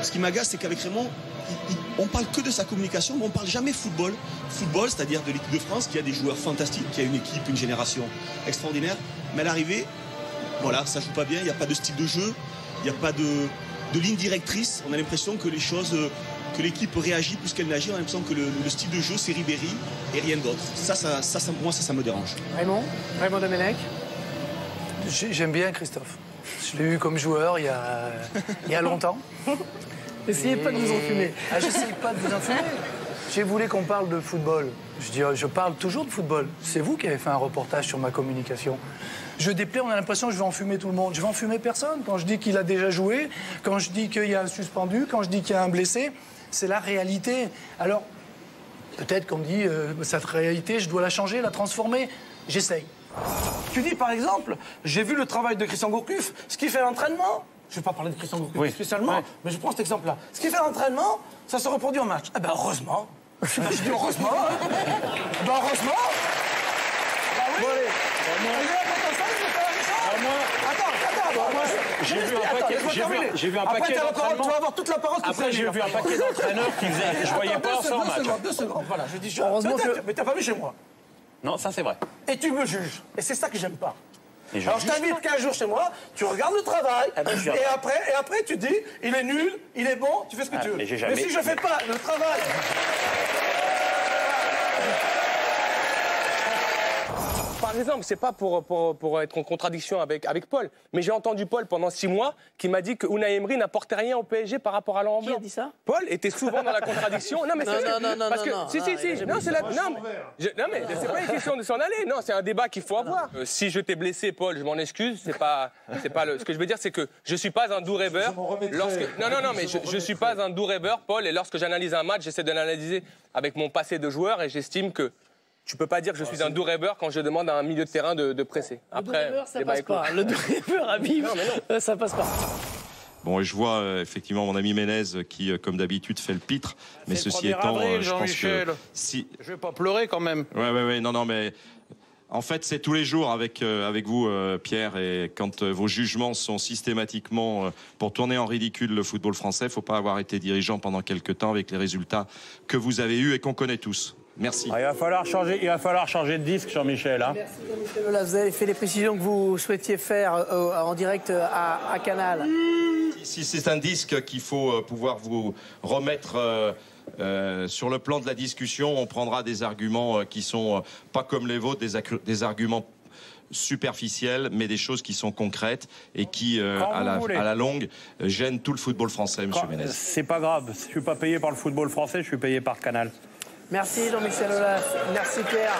Ce qui m'agace, c'est qu'avec Raymond, on parle que de sa communication, mais on parle jamais football. Football, c'est-à-dire de l'équipe de France, qui a des joueurs fantastiques, qui a une équipe, une génération extraordinaire. Mais à l'arrivée, voilà, ça joue pas bien, il n'y a pas de style de jeu, il n'y a pas de ligne directrice. On a l'impression que les choses, que l'équipe réagit plus qu'elle n'agit. On a l'impression que le style de jeu, c'est Ribéry et rien d'autre. Moi, ça me dérange. Raymond Domenech. J'aime bien Christophe. Je l'ai eu comme joueur il y a longtemps. Essayez pas de vous enfumer. Ah, j'essaye pas de vous enfumer. J'ai voulu qu'on parle de football. Je parle toujours de football. C'est vous qui avez fait un reportage sur ma communication. Je déplais, on a l'impression que je vais enfumer tout le monde. Je vais enfumer personne. Quand je dis qu'il a déjà joué, quand je dis qu'il y a un suspendu, quand je dis qu'il y a un blessé, c'est la réalité. Alors, peut-être qu'on me dit, cette réalité, je dois la changer, la transformer. J'essaye. Tu dis, par exemple, j'ai vu le travail de Christian Gourcuff, ce qu'il fait à l'entraînement. Je ne vais pas parler de Christian Gourcuff spécialement, mais je prends cet exemple-là. Ce qu'il fait à l'entraînement, ça se reproduit en match. Eh ben, heureusement. Je dis heureusement. Ben, heureusement. Ben oui. Bon, allez. J'ai vu un paquet d'entraînements. Tu vas avoir toute la parole. Après, j'ai vu un paquet d'entraîneurs qui faisaient. Je voyais pas ça en match. 2 secondes. Voilà, je dis. Heureusement que. Mais t'as pas vu chez moi. Non, ça c'est vrai. Et tu me juges. Et c'est ça que j'aime pas. Et Alors je t'invite 15 jours chez moi, tu regardes le travail, et après tu dis, il est nul, il est bon, tu fais ce que tu veux. Mais si je fais pas le travail... Par exemple, c'est pas pour être en contradiction avec Paul, mais j'ai entendu Paul pendant 6 mois qui m'a dit que Unai Emery n'apportait rien au PSG par rapport à Laurent Blanc. Qui a dit ça? Paul était souvent dans la contradiction. Non mais c'est non, c'est la non mais c'est pas une question de s'en aller. Non, c'est un débat qu'il faut avoir. Si je t'ai blessé, Paul, je m'en excuse. C'est pas ce que je veux dire, c'est que je suis pas un doux rêveur. Mais je suis pas un doux rêveur, Paul. Et lorsque j'analyse un match, j'essaie de l'analyser avec mon passé de joueur et j'estime que tu peux pas dire que je suis un doux rêveur quand je demande à un milieu de terrain de presser. Après, le doux rêveur, ça passe pas. Le doux rêveur, Habib, ça passe pas. Bon, et je vois effectivement mon ami Ménez qui, comme d'habitude, fait le pitre. Mais ceci étant, je pense que si... Je vais pas pleurer quand même. Ouais, non, mais... En fait, c'est tous les jours avec vous, Pierre, et quand vos jugements sont systématiquement pour tourner en ridicule le football français, il ne faut pas avoir été dirigeant pendant quelques temps avec les résultats que vous avez eus et qu'on connaît tous. Merci. Ah, il va falloir changer de disque, Jean-Michel. Hein. Merci, Jean-Michel Aulas. Vous avez fait les précisions que vous souhaitiez faire en direct à Canal. Si c'est un disque qu'il faut pouvoir vous remettre... sur le plan de la discussion, on prendra des arguments qui sont pas comme les vôtres, des arguments superficiels, mais des choses qui sont concrètes et qui, à la longue, gênent tout le football français, monsieur Ménez. C'est pas grave. Je suis pas payé par le football français, je suis payé par Canal. Merci Jean-Michel Aulas. Merci Pierre.